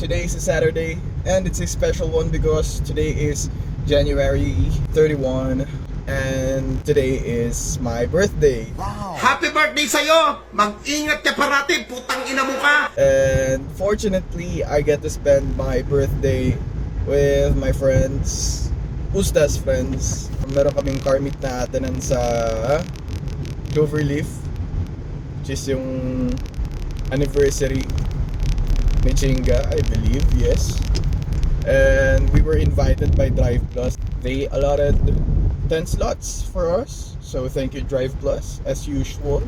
Today is a Saturday and it's a special one because today is January 31 and today is my birthday. Wow. Happy birthday sa'yo! Mag-ingat ka parati, putang ina mo ka! And fortunately, I get to spend my birthday with my friends, Usta's friends. Meron kaming car meet na atanan sa Cloverleaf, which is yung anniversary ni Chinga, I believe, yes. And we were invited by Drive Plus. They allotted 10 slots for us, so thank you Drive Plus as usual.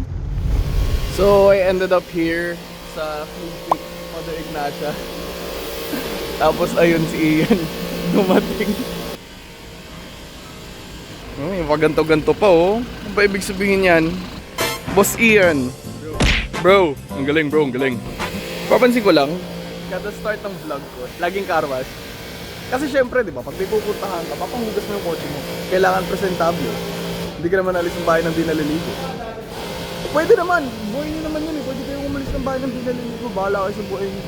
So I ended up here sa Mother Ignacia. Tapos ayun si Ian dumating. Yung paganto-ganto pa oh. Ano ba ibig sabihin yan? Boss Ian. Bro, ang galing bro, ang galing. Papansin ko lang, kada start ng vlog ko, laging car wash. Kasi syempre, di ba, pag may pupuntahan ka, papahugas mo yung kotse mo. Kailangan presentable. Hindi ka naman alis ng bahay ng di naliligo. Pwede naman, buhay nyo naman yun eh. Pwede kayo umalis ng bahay ng di naliligo. Bahala kayo sa buhay nyo.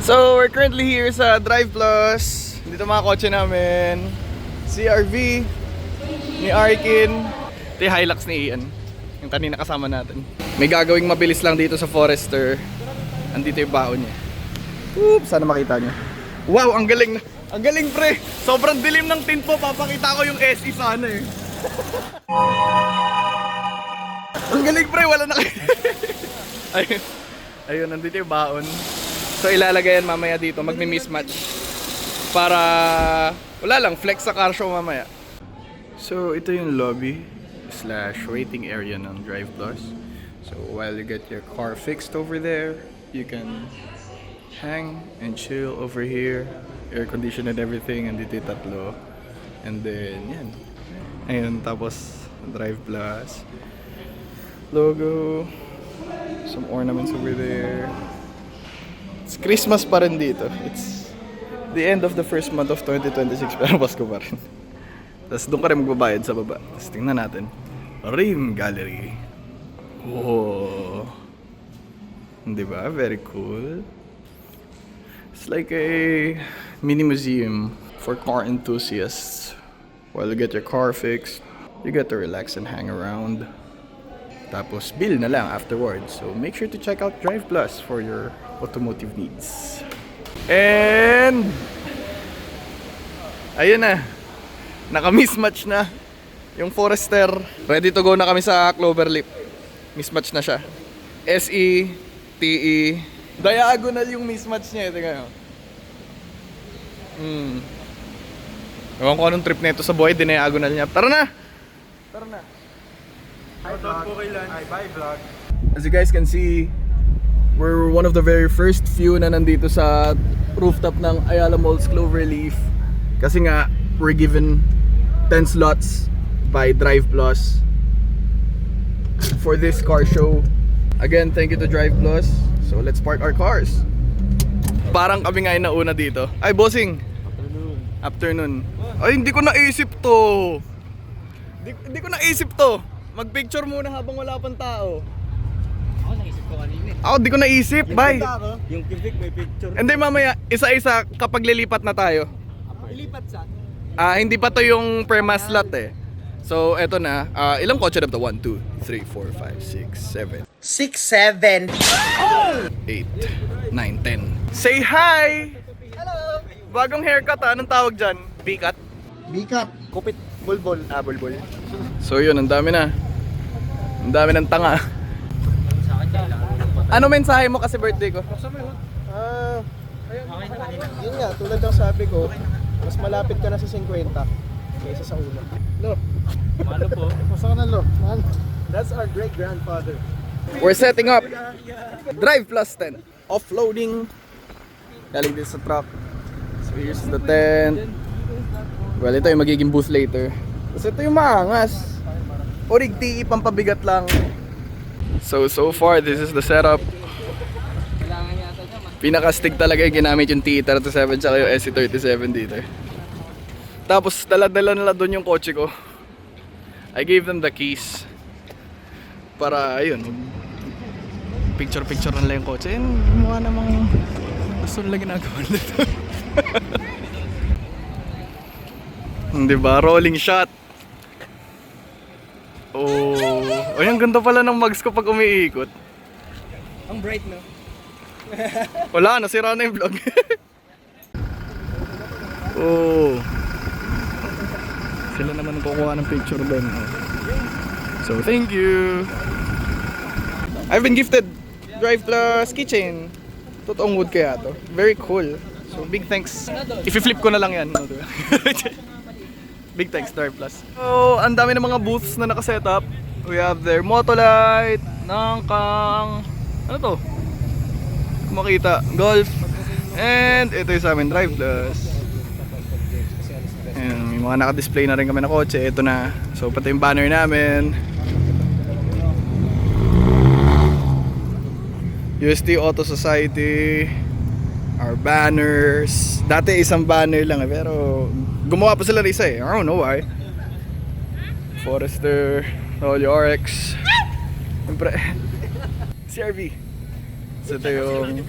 So, we're currently here sa Drive Plus. Dito mga kotse namin. CRV ni Arkin. Ito yung Hilux ni Ian. Yung kanina kasama natin. May gagawing mabilis lang dito sa Forester. Andito yung baon niya. Oops, sana makita niyo. Wow, ang galing. Ang galing pre. Sobrang dilim ng tint po. Papakita ko yung SE sana eh. Ang galing pre, wala na. Ayun. Ayun, nandito yung baon. So ilalagay yan mamaya dito, magmi-mismatch. Para wala lang, flex sa car show mamaya. So ito yung lobby / waiting area ng Drive Plus. So while you get your car fixed over there, you can hang and chill over here. Air conditioned and everything, andito yung tatlo. And then yan. Ayun, tapos Drive Plus logo, some ornaments over there. It's Christmas pa rin dito. It's the end of the first month of 2026 pero Pasko pa rin. Tapos doon ka rin magbabayad sa baba. Tapos tingnan natin. Rim Gallery. Oh. Di ba? Very cool. It's like a mini museum for car enthusiasts. While you get your car fixed, you get to relax and hang around. Tapos bill na lang afterwards. So make sure to check out Drive Plus for your automotive needs. And ayun na. Naka-mismatch na yung Forester. Ready to go na kami sa Cloverleaf. Mismatch na siya. SE, TE. Diagonal yung mismatch niya. Tingnan nyo. Ewan ko anong trip na ito sa buhay. Diniagonal niya. Tara na! Tara na. Hi vlog. Hi, bye vlog. As you guys can see, we're one of the very first few na nandito sa rooftop ng Ayala Malls Cloverleaf. Kasi nga, we're given 10 slots by Drive Plus for this car show. Again, thank you to Drive Plus. So let's park our cars. Parang kami nga yung nauna dito. Ay, bossing. Afternoon. Ay, hindi ko naisip to. Hindi ko naisip to. Mag-picture muna habang wala pang tao. Ako naisip ko kanina eh. Ako, di ko naisip. Bye. Yung Civic may picture. Hindi, mamaya, isa-isa kapag lilipat na tayo. Ilipat sa? Hindi pa to yung perma slot eh. So, eto na. Ilang kotse na ito? 1, 2, 3, 4, 5, 6, 7 6, 7. 8, 9, 10. Say hi! Hello! Bagong haircut ha? Anong tawag dyan? B-cut? Bikat. Kupit. Bulbol. Bulbol. So yun, ang dami na. Ang dami ng tanga. Ano mensahe mo kasi birthday ko? Yun nga, tulad ng sabi ko, mas malapit ka na sa 50 kaysa sa una. Lo. Malo po. Masa ka na lo. Man. That's our great grandfather. We're setting up Drive Plus tent. Offloading. Galing din sa truck. So here's the tent. Well, ito yung magiging booth later. Tapos ito yung maangas. Orig TE pampabigat lang. So far, this is the setup. Pinakastig talaga yung ginamit yung TE37 tsaka yung SE37 dito. Tapos dala-dala nila doon yung kotse ko. I gave them the keys. Para ayun, picture-picture na lang yung kotse. Yan, mukha namang gusto nila ginagawa nito. Diba? Rolling shot. Oh, ay, ang ganda pala ng mags ko pag umiikot. Ang bright, no? Wala, nasira na yung vlog. Oh. Sila naman kukuha ng picture doon. Oh. So, thank you. I've been gifted Drive Plus keychain. Totoong wood kaya to. Very cool. So, big thanks. I-flip ko na lang yan. Big thanks, Drive Plus. So, ang dami ng mga booths na nakasetup. We have their Motolite, Nangkang, ano to? Kung makita, Golf. And ito yung sa amin, Drive Plus. Ayan, may mga naka-display na rin kami na kotse. Ito na. So, pati yung banner namin. UST Auto Society. Our banners. Dati isang banner lang pero gumawa pa sila ng isa eh. I don't know why. Forester, Rolly RX. Siyempre, CRV. So ito yung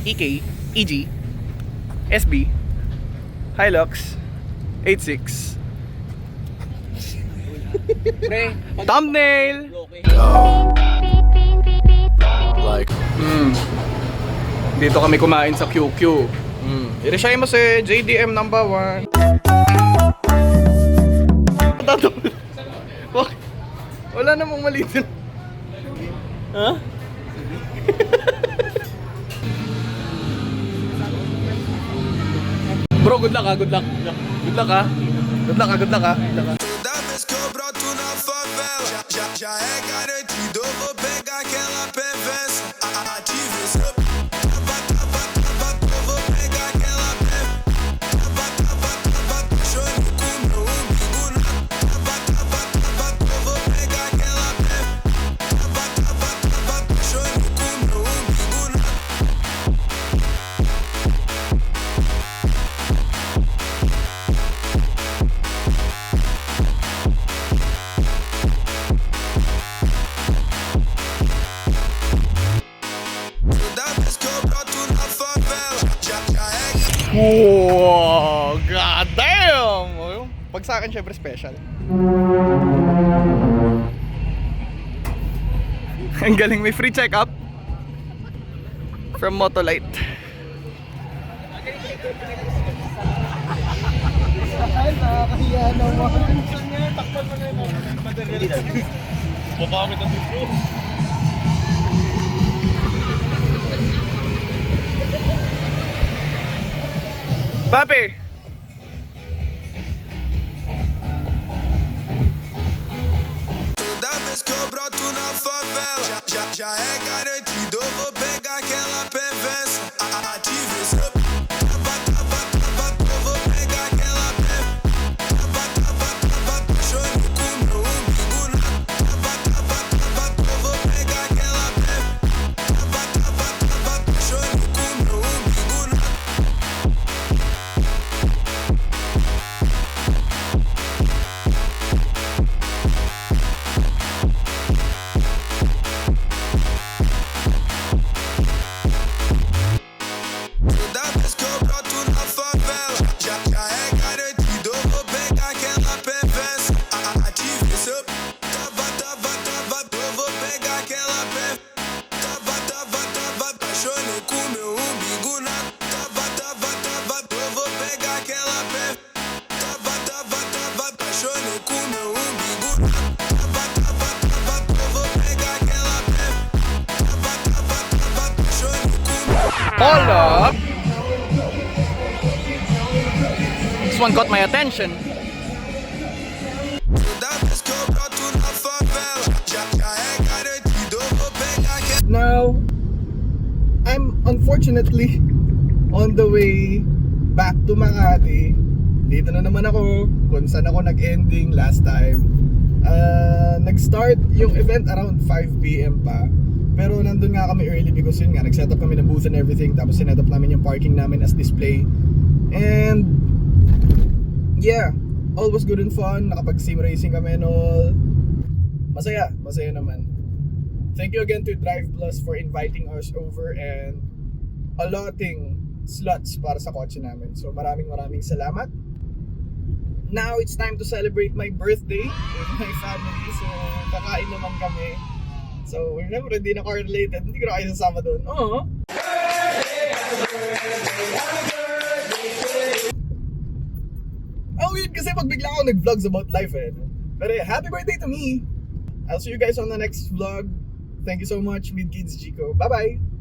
EK, EG, SB, Hilux, 86. Thumbnail! Like, dito kami kumain sa QQ. Irashaimase, JDM number 1. Wala namang mali dun. Ha? Bro, good luck ha, good luck. Good luck ha. Good luck ha, good luck ha. Da vez que eu broto na favela, já é garantido. Eu vou pegar aquela perversa, ative esse up. Eu vou pegar aquela chorando com meu umbigo na. Eu vou pegar aquela chorando com meu umbigo na. Da vez que eu broto na favela, já é. Wow, god damn! Pag sa akin, syempre special. Ang galing, may free check-up from Motolite. Ay, nakakahiya naman. Takpan mo na yun. Mukha kami ng dito. Papi! Toda vez que eu broto na favela, já é garantido. Eu vou pegar aquela perversa, ative esse up. Eu vou pegar aquela chorando com meu umbigo na. Eu vou pegar aquela chorando com meu umbigo na. Toda vez que eu broto na favela, já é garantido. Eu vou pegar aquela perversa, ative esse up. Eu vou pegar aquela chorando com meu umbigo na. Eu vou pegar aquela chorando com meu umbigo na. Eu vou pegar aquela chorando com meu. Hold up! This one caught my attention. Toda vez que eu broto na favela, já é garantido. Eu vou pegar aquela. Now, I'm unfortunately on the way back to Makati. Dito na naman ako kung saan ako nag-ending last time. Nag-start yung event around 5 PM pa. Pero nandun nga kami early because yun nga, nag-set up kami ng booth and everything. Tapos sinet up namin yung parking namin as display. And yeah, all was good and fun. Nakapag-sim racing kami and all. Masaya naman. Thank you again to Drive Plus for inviting us over and allotting slots para sa kotse namin. So maraming salamat. Now it's time to celebrate my birthday with my family. So kakain naman kami. So remember, hindi na car-related. Hindi ko na kayo sasama doon. Oo. Ang weird kasi pag bigla ako nag-vlogs about life eh. Pero happy birthday to me! I'll see you guys on the next vlog. Thank you so much, Mid Kids Chico. Bye-bye!